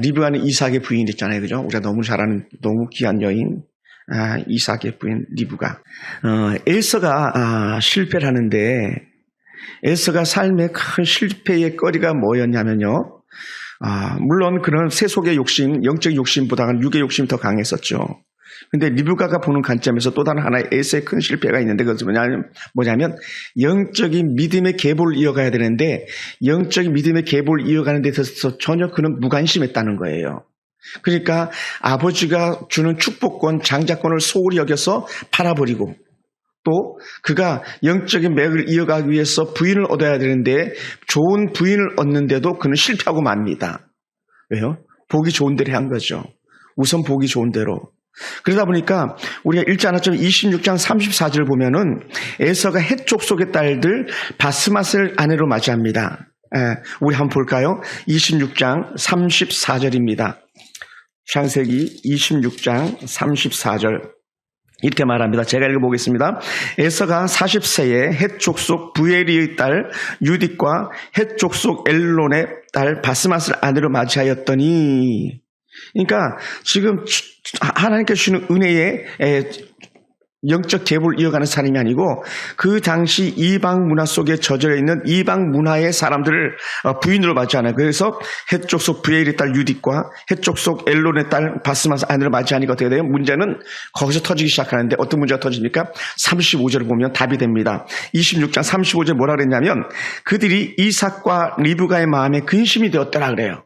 리브가는 이삭의 부인 있잖아요. 그죠? 우리가 너무 잘 아는 너무 귀한 여인. 이삭의 부인 리브가. 에서가 실패를 하는데 에서가 삶의 큰 실패의 거리가 뭐였냐면요. 물론 그런 세속의 욕심, 영적 욕심보다는 육의 욕심이 더 강했었죠. 근데 리브가가 보는 관점에서 또 다른 하나의 에서의 큰 실패가 있는데 그것은 뭐냐면 영적인 믿음의 계보를 이어가야 되는데 영적인 믿음의 계보를 이어가는 데 있어서 전혀 그는 무관심했다는 거예요. 그러니까 아버지가 주는 축복권, 장자권을 소홀히 여겨서 팔아버리고 또 그가 영적인 맥을 이어가기 위해서 부인을 얻어야 되는데 좋은 부인을 얻는데도 그는 실패하고 맙니다. 왜요? 보기 좋은 대로 한 거죠. 우선 보기 좋은 대로. 그러다 보니까 우리가 읽지 않았지만 26장 34절 보면은 에서가 헷 족속의 딸들 바스맛을 아내로 맞이합니다. 우리 한번 볼까요? 26장 34절입니다. 창세기 26장 34절 이렇게 말합니다. 제가 읽어보겠습니다. 에서가 40세에 헷 족속 부에리의 딸 유딕과 헷 족속 엘론의 딸 바스맛을 아내로 맞이하였더니 그러니까 지금 하나님께서 주시는 은혜의 영적 계보를 이어가는 사람이 아니고 그 당시 이방 문화 속에 젖어 있는 이방 문화의 사람들을 부인으로 맞이하는 그래서 헷 족속 부엘의 딸 유딕과 헷 족속 엘론의 딸 바스맛을 아내로 맞이하니까 어떻게 돼요? 문제는 거기서 터지기 시작하는데 어떤 문제가 터집니까? 35절을 보면 답이 됩니다. 26장 35절 뭐라 그랬냐면 그들이 이삭과 리브가의 마음에 근심이 되었더라 그래요.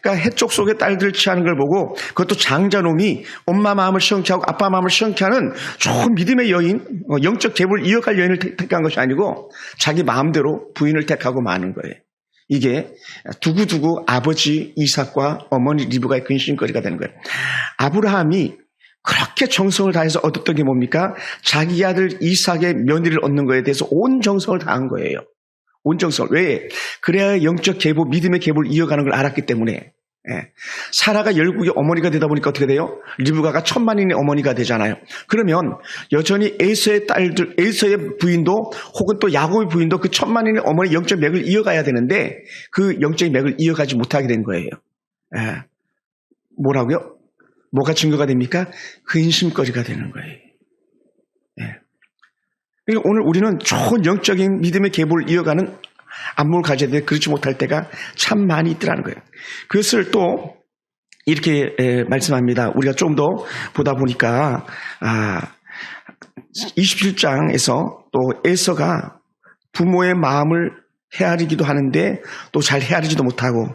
그러니까 헷족 속의 딸들 취하는 걸 보고 그것도 장자놈이 엄마 마음을 시원케 하고 아빠 마음을 시원케 하는 좋은 믿음의 여인, 영적 계보를 이어갈 여인을 택한 것이 아니고 자기 마음대로 부인을 택하고 마는 거예요. 이게 두고두고 아버지 이삭과 어머니 리브가의 근심거리가 되는 거예요. 아브라함이 그렇게 정성을 다해서 얻었던 게 뭡니까? 자기 아들 이삭의 며느리를 얻는 거에 대해서 온 정성을 다한 거예요. 온정성. 왜? 그래야 영적 계보, 믿음의 계보를 이어가는 걸 알았기 때문에. 사라가 열국의 어머니가 되다 보니까 어떻게 돼요? 리브가가 천만인의 어머니가 되잖아요. 그러면 여전히 에서의 딸들, 에서의 부인도 혹은 또 야곱의 부인도 그 천만인의 어머니 영적 맥을 이어가야 되는데 그 영적인 맥을 이어가지 못하게 된 거예요. 뭐라고요? 뭐가 증거가 됩니까? 근심거리가 되는 거예요. 그러니까 오늘 우리는 좋은 영적인 믿음의 계보를 이어가는 안목을 가져야 되는데 그렇지 못할 때가 참 많이 있더라는 거예요. 그것을 또 이렇게 말씀합니다. 우리가 좀 더 보다 보니까 27장에서 또 에서가 부모의 마음을 헤아리기도 하는데 또 잘 헤아리지도 못하고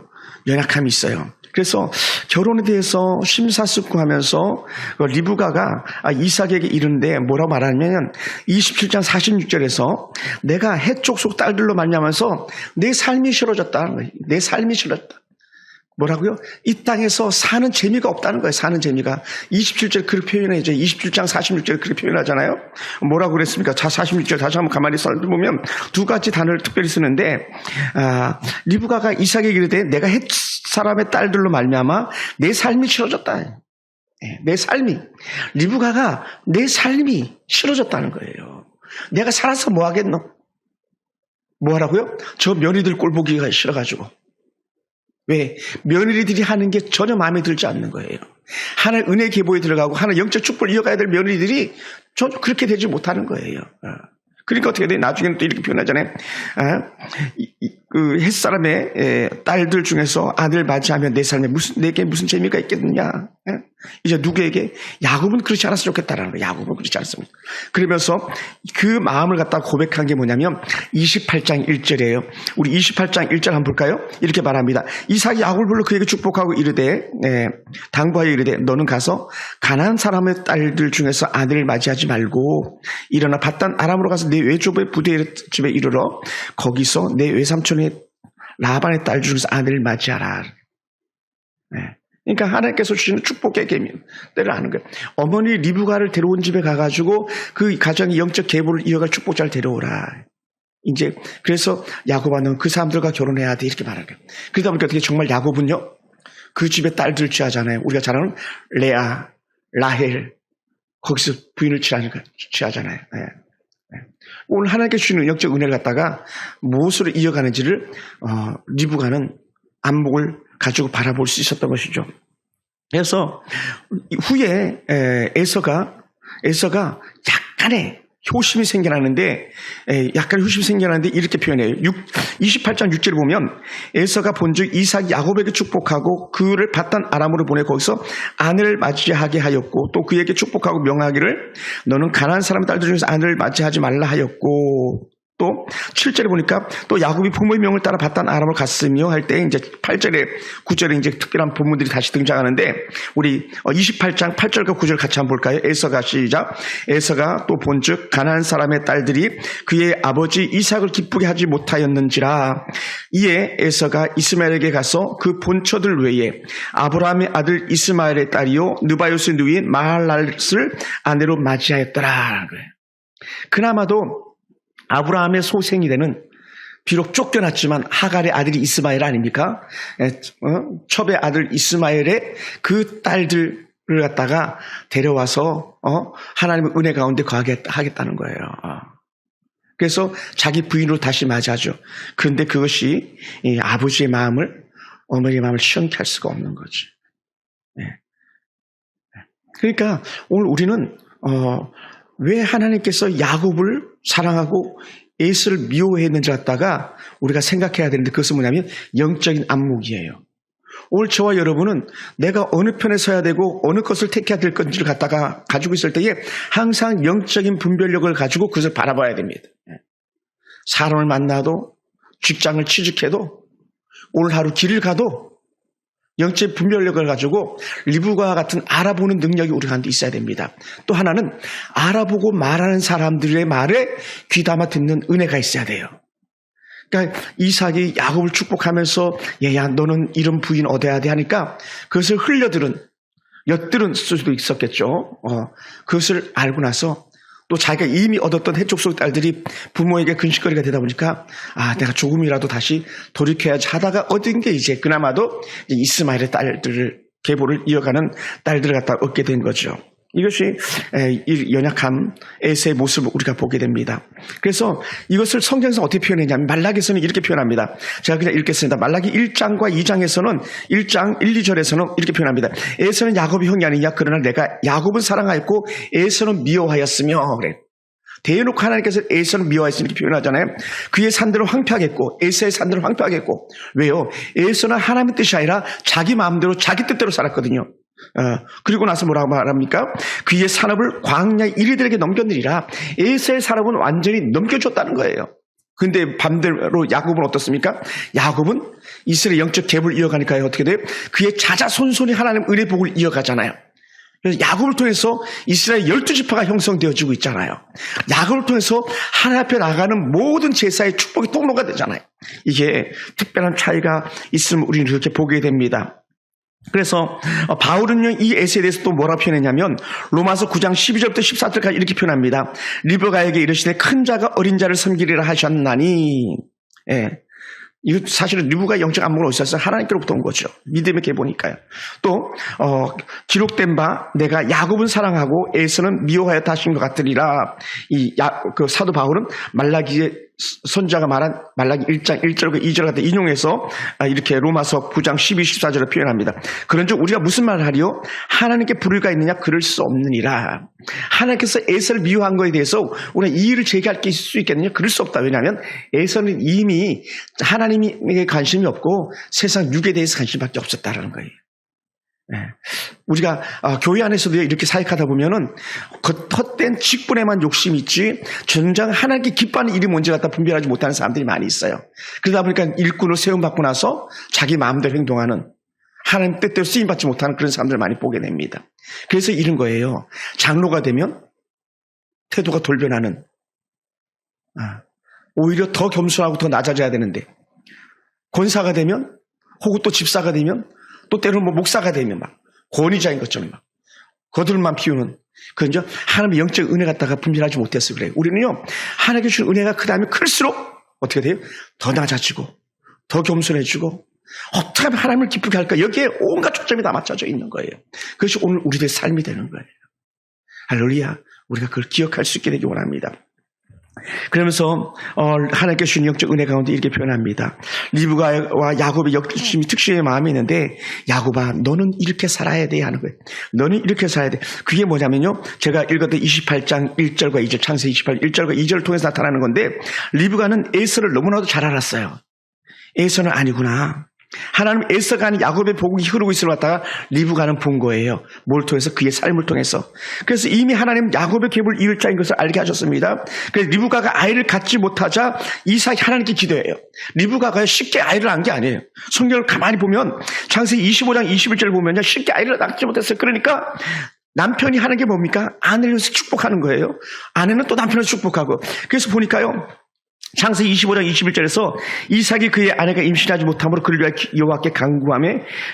연약함이 있어요. 그래서 결혼에 대해서 심사숙고하면서 리브가가 이삭에게 이르는데 뭐라고 말하냐면 27장 46절에서 내가 헷족속 딸들로 말미암아서 내 삶이 싫어졌다. 내 삶이 싫어졌다. 뭐라고요? 이 땅에서 사는 재미가 없다는 거예요. 사는 재미가. 27절 그렇게 표현해야죠. 27장 46절 그렇게 표현하잖아요. 뭐라고 그랬습니까? 자, 46절 다시 한번 가만히 살펴보면 두 가지 단어를 특별히 쓰는데 리브가가 이삭에게 이르되 내가 헷 사람의 딸들로 말미암아 내 삶이 싫어졌다. 내 삶이. 리브가가 내 삶이 싫어졌다는 거예요. 내가 살아서 뭐 하겠노? 뭐 하라고요? 저 며느리들 꼴 보기가 싫어가지고. 왜? 며느리들이 하는 게 전혀 마음에 들지 않는 거예요. 하나의 은혜 계보에 들어가고 하나의 영적 축복을 이어가야 될 며느리들이 전혀 그렇게 되지 못하는 거예요. 그러니까 어떻게 돼? 나중에는 또 이렇게 표현하잖아요. 그 햇사람의 딸들 중에서 아들 맞이하면 내 삶에 내게 무슨 재미가 있겠느냐? 이제 누구에게? 야곱은 그렇지 않았으면 좋겠다라는 거예요. 야곱은 그렇지 않습니다. 그러면서 그 마음을 갖다 고백한 게 뭐냐면 28장 1절이에요. 우리 28장 1절 한번 볼까요? 이렇게 말합니다. 이삭이 야곱을 불러 그에게 축복하고 이르되 당부하여 이르되 너는 가서 가나안 사람의 딸들 중에서 아들을 맞이하지 말고 일어나 밧단 아람으로 가서 내 외조부의 부대 집에 이르러 거기서 내 외삼촌의 라반의 딸 중에서 아들을 맞이하라. 그러니까 하나님께서 주시는 축복의 계명대로 하는 거예요. 어머니 리브가를 데려온 집에 가가지고 그 가정의 영적 계보를 이어갈 축복자를 데려오라. 이제 그래서 야곱아 너는 그 사람들과 결혼해야 돼 이렇게 말하는 거예요. 그러다 보니까 어떻게 정말 야곱은요 그 집에 딸들 취하잖아요. 우리가 잘 아는 레아, 라헬 거기서 부인을 취하잖아요. 오늘 하나님께 주시는 영적 은혜를 갖다가 무엇으로 이어가는지를 리브가는 안목을 가지고 바라볼 수 있었던 것이죠. 그래서 후에 에서가 약간의 효심이 생겨나는데 이렇게 표현해요. 28장 6절을 보면 에서가 본즉 이삭이 야곱에게 축복하고 그를 바단 아람으로 보내 거기서 아내를 맞이하게 하였고 또 그에게 축복하고 명하기를 너는 가나안 사람 딸들 중에서 아내를 맞이하지 말라 하였고 또 7절에 보니까 또 야곱이 부모의 명을 따라 바단 아람을 갔으며 할 때 이제 8절에 9절에 이제 특별한 본문들이 다시 등장하는데 우리 28장 8절과 9절 같이 한번 볼까요? 에서가 시작. 에서가 또 본즉 가나안 사람의 딸들이 그의 아버지 이삭을 기쁘게 하지 못하였는지라. 이에 에서가 이스마엘에게 가서 그 본처들 외에 아브라함의 아들 이스마엘의 딸이요 느바요스의 누이인 마할랄을 아내로 맞이하였더라. 그나마도 아브라함의 소생이 되는 비록 쫓겨났지만 하갈의 아들이 이스마엘 아닙니까? 첩의 아들 이스마엘의 그 딸들을 갖다가 데려와서 하나님의 은혜 가운데 거하게 하겠다는 거예요. 그래서 자기 부인으로 다시 맞이하죠. 그런데 그것이 아버지의 마음을 어머니의 마음을 시원케 할 수가 없는 거지. 그러니까 오늘 우리는 왜 하나님께서 야곱을 사랑하고 에서를 미워했는지 갖다가 우리가 생각해야 되는데 그것은 뭐냐면 영적인 안목이에요. 오늘 저와 여러분은 내가 어느 편에 서야 되고 어느 것을 택해야 될 건지를 갖다가 가지고 있을 때에 항상 영적인 분별력을 가지고 그것을 바라봐야 됩니다. 사람을 만나도 직장을 취직해도 오늘 하루 길을 가도 영적 분별력을 가지고 리브가 같은 알아보는 능력이 우리 가운데 있어야 됩니다. 또 하나는 알아보고 말하는 사람들의 말에 귀담아 듣는 은혜가 있어야 돼요. 그러니까 이삭이 야곱을 축복하면서 얘야 너는 이런 부인 얻어야 돼 하니까 그것을 엿들은 수도 있었겠죠. 그것을 알고 나서 또 자기가 이미 얻었던 해족속 딸들이 부모에게 근심거리가 되다 보니까 내가 조금이라도 다시 돌이켜야지 하다가 얻은 게 이제 그나마도 이스마엘의 딸들을 계보를 이어가는 딸들을 갖다 얻게 된 거죠. 이것이 이 연약함 에서의 모습을 우리가 보게 됩니다. 그래서 이것을 성경에서 어떻게 표현했냐면 말라기에서는 이렇게 표현합니다. 제가 그냥 읽겠습니다. 말라기 1장과 2장에서는 1장 1, 2절에서는 이렇게 표현합니다. 에서는 야곱의 형이 아니냐 그러나 내가 야곱은 사랑하였고 에서는 미워하였으며 그래. 대놓고 하나님께서 에서는 미워하였으니 이렇게 표현하잖아요. 그의 산들을 황폐하겠고 에서의 산들을 황폐하겠고 왜요? 에서는 하나님의 뜻이 아니라 자기 마음대로 자기 뜻대로 살았거든요. 그리고 나서 뭐라고 말합니까? 그의 산업을 광야 이리들에게 넘겼느니라. 에서의 산업은 완전히 넘겨줬다는 거예요. 근데 반대로 야곱은 어떻습니까? 야곱은 이스라엘 영적 계보를 이어가니까 어떻게 돼요? 그의 자자손손이 하나님 은혜 복을 이어가잖아요. 그래서 야곱을 통해서 이스라엘 12지파가 형성되어지고 있잖아요. 야곱을 통해서 하나님 앞에 나가는 모든 제사의 축복의 통로가 되잖아요. 이게 특별한 차이가 있음을 우리는 이렇게 보게 됩니다. 그래서 바울은요 이 에서에 대해서 또 뭐라고 표현했냐면 로마서 9장 12절부터 14절까지 이렇게 표현합니다. 리브가에게 이르시되 큰 자가 어린 자를 섬기리라 하셨나니 이거 사실은 리브가 영적 안목을 어디서 했어요? 하나님께로부터 온 거죠. 믿음의 계보니까요. 또 기록된 바 내가 야곱은 사랑하고 에서는 미워하였다 하신 것 같으리라. 그 사도 바울은 말라기의 선자가 말한 말라기 1장 1절과 2절 같은 인용해서 이렇게 로마서 9장 12, 14절을 표현합니다. 그런즉 우리가 무슨 말을 하리요? 하나님께 불의가 있느냐? 그럴 수 없느니라. 하나님께서 에서를 미워한 것에 대해서 우리가 이의를 제기할 게 있을 수 있겠느냐? 그럴 수 없다. 왜냐하면 에서는 이미 하나님에게 관심이 없고 세상 육에 대해서 관심밖에 없었다라는 거예요. 우리가 교회 안에서도 이렇게 사역하다 보면은 헛된 직분에만 욕심이 있지 전장 하나님께 기뻐하는 일이 뭔지 갖다 분별하지 못하는 사람들이 많이 있어요. 그러다 보니까 일꾼을 세움받고 나서 자기 마음대로 행동하는 하나님 뜻대로 쓰임받지 못하는 그런 사람들을 많이 보게 됩니다. 그래서 이런 거예요. 장로가 되면 태도가 돌변하는 오히려 더 겸손하고 더 낮아져야 되는데 권사가 되면 혹은 또 집사가 되면 또 때로는 목사가 되면 막 권위자인 것처럼 막 거들만 피우는 그건 하나님의 영적 은혜 갖다가 분별하지 못해서 그래요. 우리는요 하나님께 주신 은혜가 그 다음에 클수록 어떻게 돼요? 더 낮아지고 더 겸손해지고 어떻게 하면 하나님을 기쁘게 할까? 여기에 온갖 초점이 다 맞춰져 있는 거예요. 그것이 오늘 우리들의 삶이 되는 거예요. 할렐루야. 우리가 그걸 기억할 수 있게 되기 원합니다. 그러면서 하나님께 주신 영적 은혜 가운데 이렇게 표현합니다. 리브가와 야곱의 역심이 특수의 마음이 있는데 야곱아 너는 이렇게 살아야 돼 하는 거예요. 너는 이렇게 살아야 돼. 그게 뭐냐면요. 제가 읽었던 28장 1절과 2절 창세기 28 1절과 2절을 통해서 나타나는 건데 리브가는 에서를 너무나도 잘 알았어요. 에서는 아니구나. 하나님 에서가 아닌 야곱의 복이 흐르고 있을 왔다가 리브가는 본 거예요. 뭘 통해서? 그의 삶을 통해서. 그래서 이미 하나님 야곱의 계보를 이을 자인 것을 알게 하셨습니다. 그래서 리브가가 아이를 갖지 못하자 이삭이 하나님께 기도해요. 리브가가 쉽게 아이를 낳은 게 아니에요. 성경을 가만히 보면 창세기 25장 21절을 보면요. 쉽게 아이를 낳지 못했어요. 그러니까 남편이 하는 게 뭡니까? 아내를 위해서 축복하는 거예요. 아내는 또 남편을 축복하고. 그래서 보니까요. 창세기 25장 21절에서 이삭이 그의 아내가 임신하지 못함으로 그를 위하여 여호와께 간구하며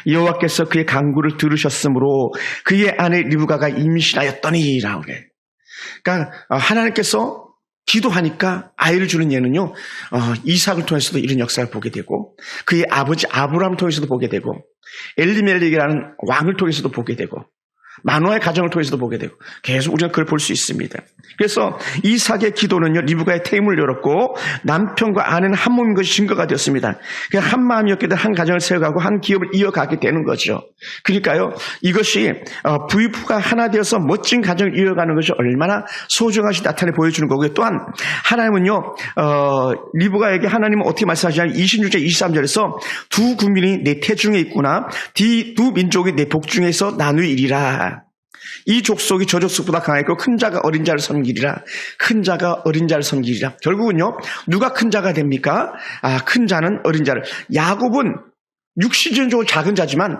여호와께서 그의 간구를 들으셨으므로 그의 아내 리브가가 임신하였더니 라고 그래요. 그러니까 하나님께서 기도하니까 아이를 주는 예는요. 이삭을 통해서도 이런 역사를 보게 되고 그의 아버지 아브라함을 통해서도 보게 되고 엘리멜렉이라는 왕을 통해서도 보게 되고 마노아의 가정을 통해서도 보게 되고 계속 우리가 그걸 볼 수 있습니다. 그래서 이삭의 기도는요. 리브가의 태임을 열었고 남편과 아내는 한 몸인 것이 증거가 되었습니다. 그냥 한 마음이었기 때문에 한 가정을 세워가고 한 기업을 이어가게 되는 거죠. 그러니까요. 이것이 부부가 하나 되어서 멋진 가정을 이어가는 것이 얼마나 소중한지 나타내 보여주는 거고요. 또한 하나님은요. 리브가에게 하나님은 어떻게 말씀하시냐면 26절 23절에서 두 국민이 내 태중에 있구나. 두 민족이 내 복중에서 나누이리라. 이 족속이 저 족속보다 강하고 큰 자가 어린 자를 섬기리라. 큰 자가 어린 자를 섬기리라. 결국은요. 누가 큰 자가 됩니까? 큰 자는 어린 자를. 야곱은 육신적으로 작은 자지만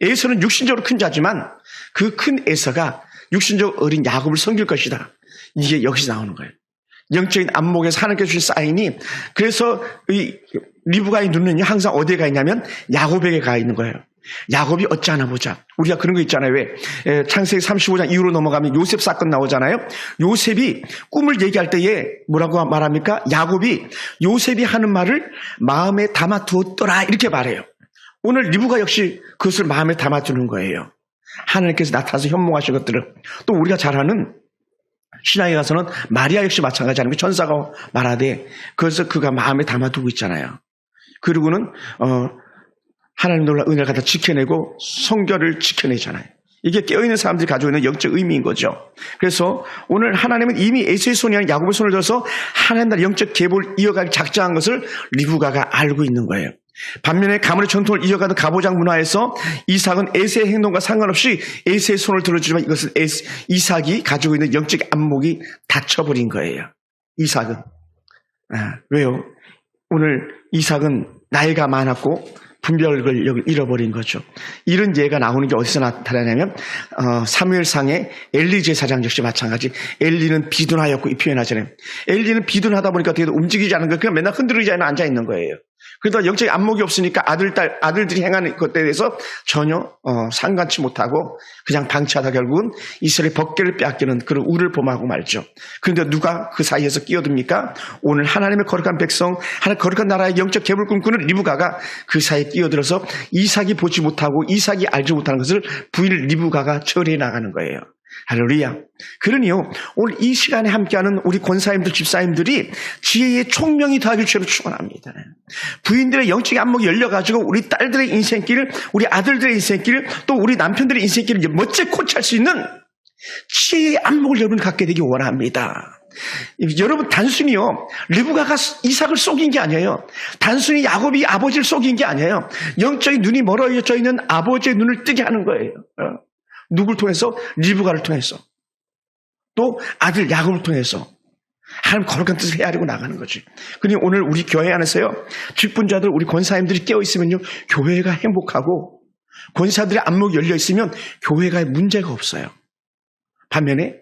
에서는 육신적으로 큰 자지만 그 큰 에서가 육신적으로 어린 야곱을 섬길 것이다. 이게 여기서 나오는 거예요. 영적인 안목에서 하나님께서 주신 사인이 그래서 이 리브가의 눈은 항상 어디에 가 있냐면 야곱에게 가 있는 거예요. 야곱이 어찌하나 보자. 우리가 그런 거 있잖아요. 왜? 창세기 35장 이후로 넘어가면 요셉 사건 나오잖아요. 요셉이 꿈을 얘기할 때에 뭐라고 말합니까? 야곱이 요셉이 하는 말을 마음에 담아두었더라 이렇게 말해요. 오늘 리브가 역시 그것을 마음에 담아두는 거예요. 하나님께서 나타나서 현몽하신 것들을. 또 우리가 잘 아는 신앙에 가서는 마리아 역시 마찬가지라는 게 전사가 말하되 그래서 그가 마음에 담아두고 있잖아요. 그리고는 하나님 놀라 은혜를 갖다 지켜내고 성결을 지켜내잖아요. 이게 깨어있는 사람들이 가지고 있는 영적 의미인 거죠. 그래서 오늘 하나님은 이미 에서의 손이 아닌 야곱의 손을 들어서 하나님 나라 영적 계보를 이어가기 작정한 것을 리브가가 알고 있는 거예요. 반면에 가문의 전통을 이어가던 가보장 문화에서 이삭은 에서의 행동과 상관없이 에서의 손을 들어주지만 이것은 이삭이 가지고 있는 영적 안목이 닫혀버린 거예요. 이삭은. 왜요? 오늘 이삭은 나이가 많았고 분별력을 잃어버린 거죠. 이런 예가 나오는 게 어디서 나타나냐면 사무엘상의 엘리 제사장 역시 마찬가지. 엘리는 비둔하였고 이 표현하잖아요. 엘리는 비둔하다 보니까 어떻게 움직이지 않는 거예요. 그냥 맨날 흔들리지 않아 앉아 있는 거예요. 그러다 영적인 안목이 없으니까 아들들이 행하는 것에 대해서 전혀 상관치 못하고 그냥 방치하다 결국은 이스라엘 법궤를 빼앗기는 그런 우를 범하고 말죠. 그런데 누가 그 사이에서 끼어듭니까? 오늘 하나님의 거룩한 백성, 하나님 거룩한 나라의 영적 계보를 꿈꾸는 리브가가 그 사이에 끼어들어서 이삭이 보지 못하고 이삭이 알지 못하는 것을 부인 리브가가 처리해 나가는 거예요. 할렐루야. 그러니요, 오늘 이 시간에 함께하는 우리 권사님들, 집사님들이 지혜의 총명이 더하길 주로 축원합니다. 부인들의 영적인 안목이 열려가지고 우리 딸들의 인생길, 우리 아들들의 인생길, 또 우리 남편들의 인생길을 멋지게 코치할 수 있는 지혜의 안목을 여러분 갖게 되기 원합니다. 여러분 단순히요 리브가가 이삭을 속인 게 아니에요. 단순히 야곱이 아버지를 속인 게 아니에요. 영적인 눈이 멀어져 있는 아버지의 눈을 뜨게 하는 거예요. 누굴 통해서? 리브가를 통해서. 또 아들 야곱을 통해서. 하나님 거룩한 뜻을 헤아리고 나가는 거지. 그러니 오늘 우리 교회 안에서요. 직분자들 우리 권사님들이 깨어있으면요. 교회가 행복하고 권사들의 안목이 열려있으면 교회가 문제가 없어요. 반면에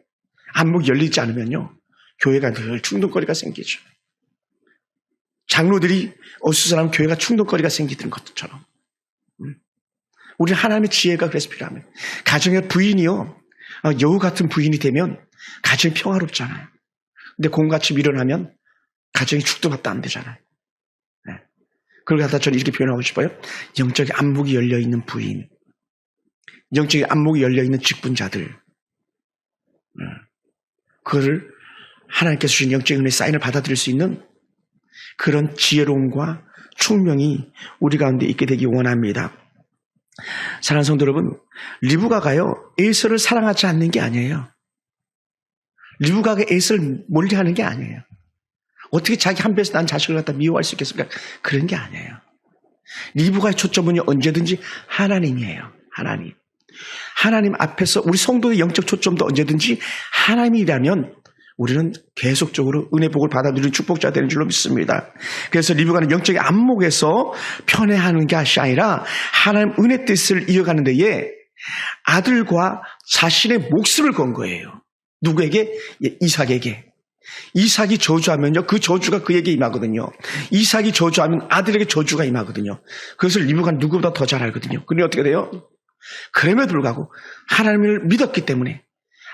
안목이 열리지 않으면요. 교회가 늘 충동거리가 생기죠. 장로들이 어수선하면 교회가 충동거리가 생기는 것처럼. 우리 하나님의 지혜가 그래서 필요합니다. 가정의 부인이요. 여우 같은 부인이 되면 가정이 평화롭잖아요. 근데 곰같이 밀어나면 가정이 죽도 밥도 안 되잖아요. 네. 그걸 갖다 저는 이렇게 표현하고 싶어요. 영적인 안목이 열려있는 부인. 영적인 안목이 열려있는 직분자들. 그거를 하나님께서 주신 영적인 은혜 사인을 받아들일 수 있는 그런 지혜로움과 총명이 우리 가운데 있게 되기 원합니다. 사랑하는 성도 여러분, 리브가가요 에서를 사랑하지 않는 게 아니에요. 리브가가 에서를 멀리하는 게 아니에요. 어떻게 자기 한 배에서 난 자식을 갖다 미워할 수 있겠습니까? 그런 게 아니에요. 리브가의 초점은 언제든지 하나님이에요. 하나님. 하나님 앞에서 우리 성도의 영적 초점도 언제든지 하나님이라면 우리는 계속적으로 은혜 복을 받아들이는 축복자 되는 줄로 믿습니다. 그래서 리브가는 영적인 안목에서 편애하는 것이 아니라 하나님 은혜 뜻을 이어가는 데에 아들과 자신의 목숨을 건 거예요. 누구에게? 이삭에게. 이삭이 저주하면요, 그 저주가 그에게 임하거든요. 이삭이 저주하면 아들에게 저주가 임하거든요. 그것을 리브가는 누구보다 더 잘 알거든요. 그런데 어떻게 돼요? 그럼에도 불구하고 하나님을 믿었기 때문에,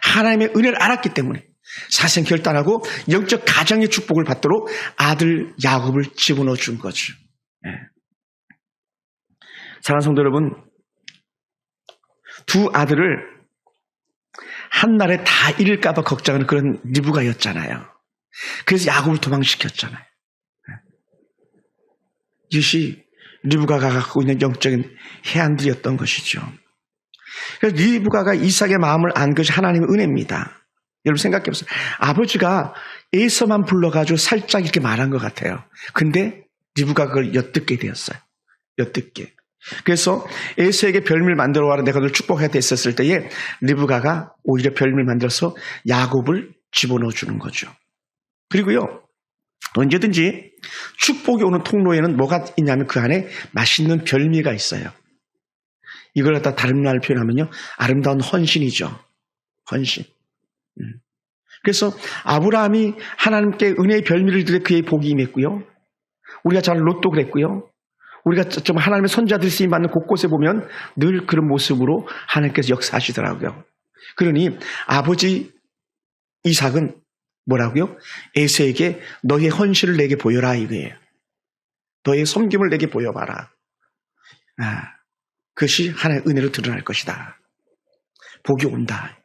하나님의 은혜를 알았기 때문에 사생 결단하고 영적 가정의 축복을 받도록 아들 야곱을 집어넣어 준 거죠. 네. 사랑하는 성도 여러분, 두 아들을 한날에 다 잃을까 봐 걱정하는 그런 리브가였잖아요. 그래서 야곱을 도망시켰잖아요. 이것이 리브가가 갖고 있는 영적인 해안들이었던 것이죠. 그래서 리브가가 이삭의 마음을 안 것이 하나님의 은혜입니다. 여러분 생각해 보세요. 아버지가 에서만 불러가지고 살짝 이렇게 말한 것 같아요. 근데 리브가가 그걸 엿듣게 되었어요. 엿듣게. 그래서 에서에게 별미를 만들어 와라 내가 그걸 축복하게 됐었을 때에 리브가가 오히려 별미를 만들어서 야곱을 집어넣어 주는 거죠. 그리고요, 언제든지 축복이 오는 통로에는 뭐가 있냐면 그 안에 맛있는 별미가 있어요. 이걸 갖다 다른 말로 표현하면요, 아름다운 헌신이죠. 헌신. 그래서 아브라함이 하나님께 은혜의 별미를 드려 그의 복이 임했고요. 우리가 잘 롯도 그랬고요. 우리가 좀 하나님의 선자들이 쓰임받는 곳곳에 보면 늘 그런 모습으로 하나님께서 역사하시더라고요. 그러니 아버지 이삭은 뭐라고요? 에서에게 너의 헌신을 내게 보여라 이거예요. 너의 섬김을 내게 보여봐라. 그것이 하나님의 은혜로 드러날 것이다. 복이 온다.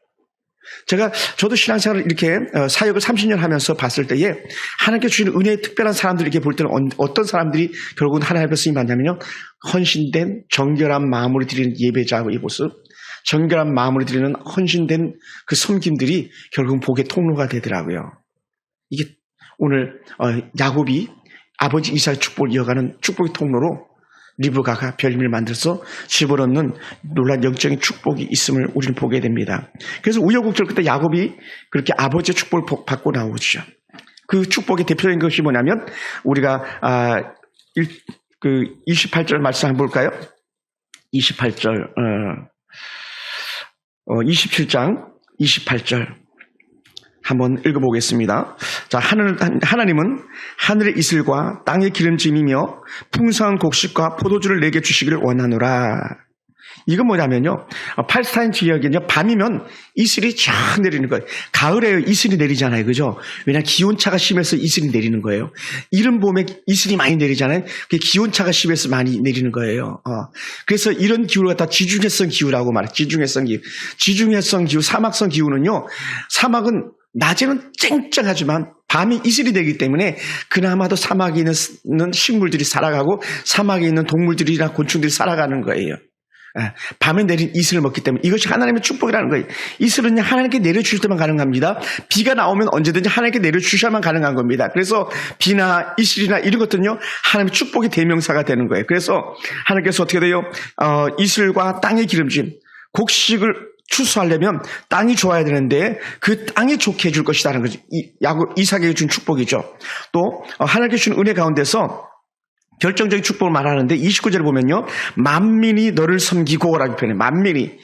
저도 신앙생활을 이렇게 사역을 30년 하면서 봤을 때에 하나님께 주시는 은혜의 특별한 사람들 이렇게 볼 때는 어떤 사람들이 결국은 하나님 앞에 쓰임 받냐면요, 헌신된 정결한 마음으로 드리는 예배자의 모습, 정결한 마음으로 드리는 헌신된 그 섬김들이 결국은 복의 통로가 되더라고요. 이게 오늘 야곱이 아버지 이삭의 축복을 이어가는 축복의 통로로 리브가가 별미를 만들어서 집어넣는 놀라운 영적인 축복이 있음을 우리는 보게 됩니다. 그래서 우여곡절 끝에 야곱이 그렇게 아버지의 축복을 받고 나오죠. 그 축복의 대표적인 것이 뭐냐면 우리가 28절 말씀 한번 볼까요? 28절 27장 28절 한번 읽어보겠습니다. 자, 하나님은 하늘의 이슬과 땅의 기름짐이며 풍성한 곡식과 포도주를 내게 주시기를 원하노라. 이건 뭐냐면요, 팔스타인 지역은요, 밤이면 이슬이 쫙 내리는 거예요. 가을에 이슬이 내리잖아요, 그죠? 왜냐하면 기온차가 심해서 이슬이 내리는 거예요. 이른 봄에 이슬이 많이 내리잖아요. 그게 기온차가 심해서 많이 내리는 거예요. 그래서 이런 기후를 갖다 지중해성 기후라고 말해요. 지중해성 기후. 지중해성 기후, 사막성 기후는요, 사막은 낮에는 쨍쨍하지만 밤이 이슬이 되기 때문에 그나마도 사막에 있는 식물들이 살아가고 사막에 있는 동물들이나 곤충들이 살아가는 거예요. 밤에 내린 이슬을 먹기 때문에 이것이 하나님의 축복이라는 거예요. 이슬은 하나님께 내려주실 때만 가능합니다. 비가 나오면 언제든지 하나님께 내려주셔야만 가능한 겁니다. 그래서 비나 이슬이나 이런 것들은요, 하나님의 축복의 대명사가 되는 거예요. 그래서 하나님께서 어떻게 돼요? 이슬과 땅의 기름짐, 곡식을 추수하려면 땅이 좋아야 되는데 그 땅이 좋게 해줄 것이다라는 거죠. 이삭에게 준 축복이죠. 또 하나님께 주신 은혜 가운데서 결정적인 축복을 말하는데 29절에 보면요, 만민이 너를 섬기고 라고 표현해요. 만민이.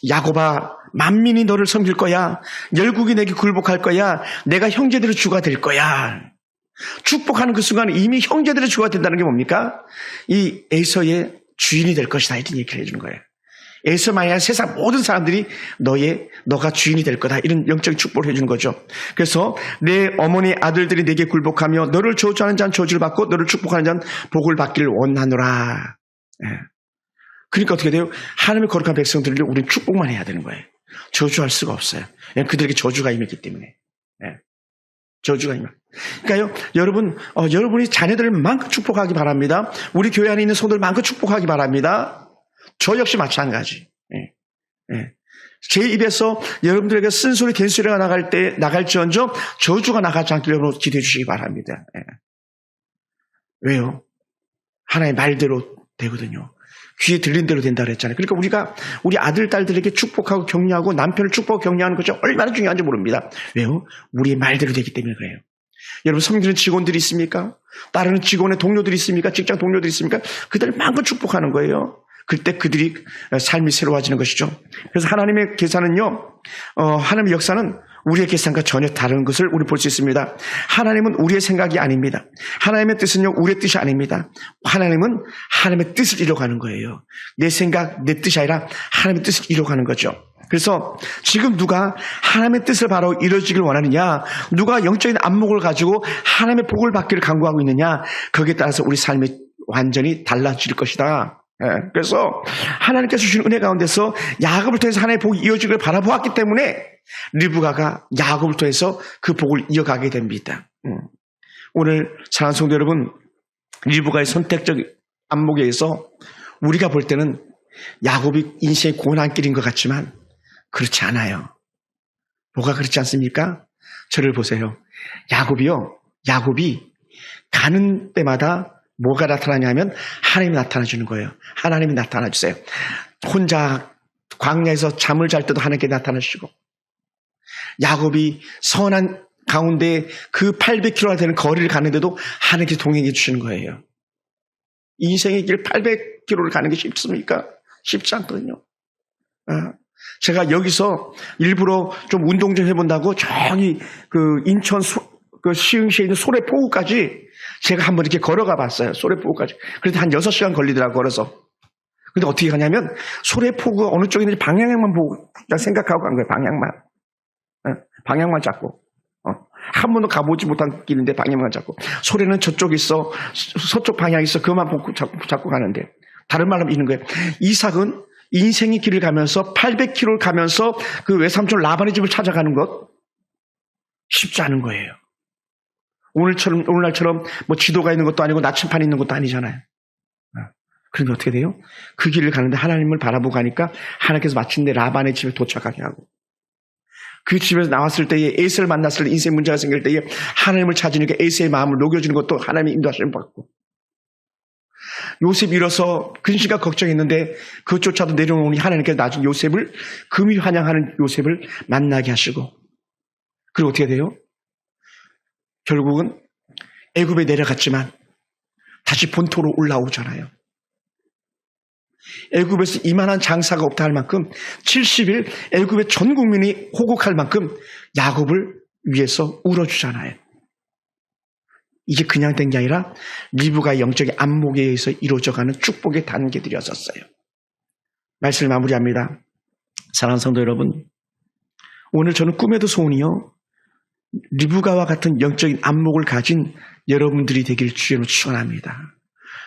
야곱아, 만민이 너를 섬길 거야. 열국이 내게 굴복할 거야. 내가 형제들의 주가 될 거야. 축복하는 그 순간에 이미 형제들의 주가 된다는 게 뭡니까? 이 에서의 주인이 될 것이다 이런 얘기를 해주는 거예요. 에서만이 아니라 세상 모든 사람들이 너가 주인이 될 거다. 이런 영적인 축복을 해주는 거죠. 그래서 내 어머니 아들들이 내게 굴복하며 너를 저주하는 자는 저주를 받고 너를 축복하는 자는 복을 받기를 원하노라. 그러니까 어떻게 돼요? 하나님의 거룩한 백성들을 우리는 축복만 해야 되는 거예요. 저주할 수가 없어요. 그들에게 저주가 임했기 때문에. 저주가 임합니다. 그러니까요, 여러분, 여러분이 자녀들을 마음껏 축복하기 바랍니다. 우리 교회 안에 있는 성도를 마음껏 축복하기 바랍니다. 저 역시 마찬가지. 제 입에서 여러분들에게 쓴소리, 된소리가 나갈지언정 저주가 나가지 않기를 여러분 기도해 주시기 바랍니다. 왜요? 하나의 말대로 되거든요. 귀에 들린 대로 된다 그랬잖아요. 그러니까 우리가 우리 아들, 딸들에게 축복하고 격려하고 남편을 축복하고 격려하는 것이 얼마나 중요한지 모릅니다. 왜요? 우리의 말대로 되기 때문에 그래요. 여러분, 섬기는 직원들이 있습니까? 따르는 직원의 동료들이 있습니까? 직장 동료들이 있습니까? 그들을 마음껏 축복하는 거예요. 그때 그들이 삶이 새로워지는 것이죠. 그래서 하나님의 계산은요, 하나님의 역사는 우리의 계산과 전혀 다른 것을 우리 볼 수 있습니다. 하나님은 우리의 생각이 아닙니다. 하나님의 뜻은요, 우리의 뜻이 아닙니다. 하나님은 하나님의 뜻을 이뤄가는 거예요. 내 생각, 내 뜻이 아니라 하나님의 뜻을 이뤄가는 거죠. 그래서 지금 누가 하나님의 뜻을 바로 이루어지길 원하느냐, 누가 영적인 안목을 가지고 하나님의 복을 받기를 간구하고 있느냐, 거기에 따라서 우리 삶이 완전히 달라질 것이다. 그래서 하나님께서 주신 은혜 가운데서 야곱을 통해서 하나님의 복이 이어지기를 바라보았기 때문에 리브가가 야곱을 통해서 그 복을 이어가게 됩니다. 오늘 사랑하는 성도 여러분, 리브가의 선택적 안목에 의해서 우리가 볼 때는 야곱이 인생의 고난길인 것 같지만 그렇지 않아요. 뭐가 그렇지 않습니까? 저를 보세요. 야곱이 가는 때마다 뭐가 나타나냐면 하나님이 나타나 주는 거예요. 하나님이 나타나 주세요. 혼자 광야에서 잠을 잘 때도 하나님께 나타나 주시고, 야곱이 선한 가운데 그 800km나 되는 거리를 가는데도 하나님께 동행해 주시는 거예요. 인생의 길 800km를 가는 게 쉽습니까? 쉽지 않거든요. 제가 여기서 일부러 좀 운동 좀 해본다고 저기 그 인천 그 시흥시에 있는 소래포구까지 제가 한번 이렇게 걸어가 봤어요. 소래포구까지. 그래도 한 6시간 걸리더라고요, 걸어서. 근데 어떻게 가냐면 소래포구가 어느 쪽에 있는지 방향만 보고 그냥 생각하고 간 거예요. 방향만 잡고. 한 번도 가보지 못한 길인데 방향만 잡고. 소래는 저쪽에 있어, 서쪽 방향에 있어, 그것만 보고 잡고 가는데. 다른 말로 있는 거예요. 이삭은 인생의 길을 가면서 800km를 가면서 그 외삼촌 라반의 집을 찾아가는 것 쉽지 않은 거예요. 오늘날처럼 뭐 지도가 있는 것도 아니고 나침판이 있는 것도 아니잖아요. 그런데 어떻게 돼요? 그 길을 가는데 하나님을 바라보고 가니까 하나님께서 마침내 라반의 집에 도착하게 하고, 그 집에서 나왔을 때에 에이스를 만났을 때 인생 문제가 생길 때에 하나님을 찾으니까 에이스의 마음을 녹여주는 것도 하나님의 인도하심을 받고, 요셉이 일어서 근심과 걱정했는데 그것조차도 내려오니 하나님께서 나중에 요셉을, 금이 환영하는 요셉을 만나게 하시고, 그리고 어떻게 돼요? 결국은 애굽에 내려갔지만 다시 본토로 올라오잖아요. 애굽에서 이만한 장사가 없다 할 만큼 70일 애굽의 전 국민이 호곡할 만큼 야곱을 위해서 울어주잖아요. 이게 그냥 된 게 아니라 리브가의 영적인 안목에 의해서 이루어져가는 축복의 단계들이었었어요. 말씀을 마무리합니다. 사랑하는 성도 여러분, 오늘 저는 꿈에도 소원이요, 리브가와 같은 영적인 안목을 가진 여러분들이 되길 주님으로 축원합니다.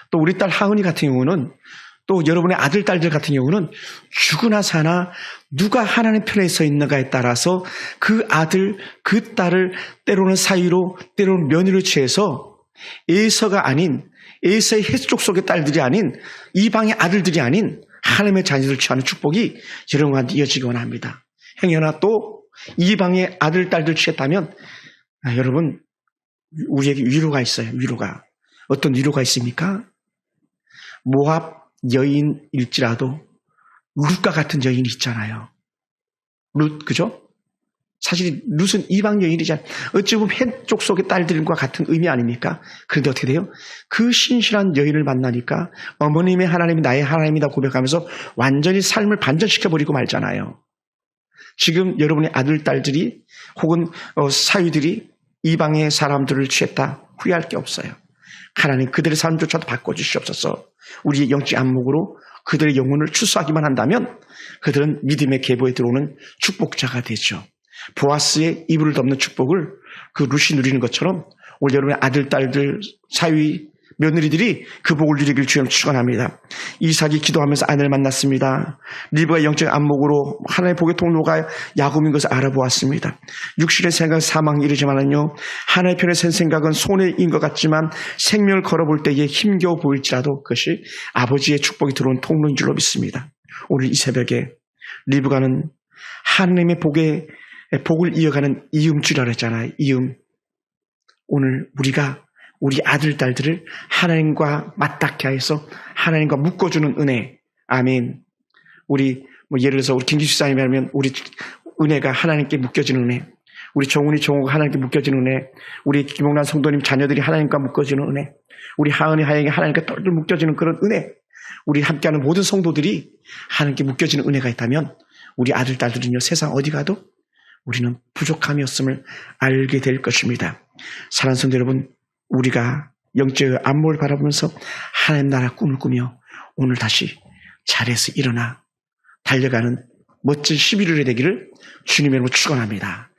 또 우리 딸 하은이 같은 경우는, 또 여러분의 아들, 딸들 같은 경우는 죽으나 사나 누가 하나님 편에 서 있는가에 따라서 그 아들, 그 딸을 때로는 사위로, 때로는 며느리로 취해서 에서가 아닌, 에서의 헷족 속의 딸들이 아닌, 이방의 아들들이 아닌 하나님의 자녀들을 취하는 축복이 여러분한테 이어지기 원합니다. 행여나 또 이방의 아들, 딸들 취했다면 여러분, 우리에게 위로가 있어요. 위로가. 어떤 위로가 있습니까? 모압 여인일지라도 룻과 같은 여인이 있잖아요. 룻, 그죠? 사실 룻은 이방 여인이잖아요. 어찌 보면 헷족 속의 딸들과 같은 의미 아닙니까? 그런데 어떻게 돼요? 그 신실한 여인을 만나니까 어머님의 하나님이 나의 하나님이다 고백하면서 완전히 삶을 반전시켜버리고 말잖아요. 지금 여러분의 아들, 딸들이 혹은 사위들이 이방의 사람들을 취했다 후회할 게 없어요. 하나님 그들의 삶조차도 바꿔주시옵소서. 우리의 영적 안목으로 그들의 영혼을 추수하기만 한다면 그들은 믿음의 계보에 들어오는 축복자가 되죠. 보아스의 이불을 덮는 축복을 그 룻이 누리는 것처럼 오늘 여러분의 아들, 딸들, 사위, 며느리들이 그 복을 누리길 주님 축원합니다. 이삭이 기도하면서 아내를 만났습니다. 리브가 영적 안목으로 하나님의 복의 통로가 야곱인 것을 알아보았습니다. 육신의 생각 사망이 이르지만은요, 하나님의 편에 센 생각은 손해인 것 같지만 생명을 걸어볼 때에 힘겨워 보일지라도 그것이 아버지의 축복이 들어온 통로인 줄로 믿습니다. 오늘 이 새벽에 리브가는 하나님의 복을 이어가는 이음줄이라고 했잖아요. 이음. 오늘 우리가 우리 아들, 딸들을 하나님과 맞닿게 하여서 하나님과 묶어주는 은혜. 아멘. 우리, 예를 들어서 우리 김기수 사님이 하면 우리 은혜가 하나님께 묶여지는 은혜. 우리 정호가 하나님께 묶여지는 은혜. 우리 김용란 성도님 자녀들이 하나님과 묶어지는 은혜. 우리 하은이, 하영이 하나님과 똘똘 묶여지는 그런 은혜. 우리 함께하는 모든 성도들이 하나님께 묶여지는 은혜가 있다면 우리 아들, 딸들은요, 세상 어디 가도 우리는 부족함이 없음을 알게 될 것입니다. 사랑하는 성도 여러분, 우리가 영적 안목을 바라보면서 하나님 나라 꿈을 꾸며 오늘 다시 자리에서 일어나 달려가는 멋진 11월이 되기를 주님의 이름으로 축원합니다.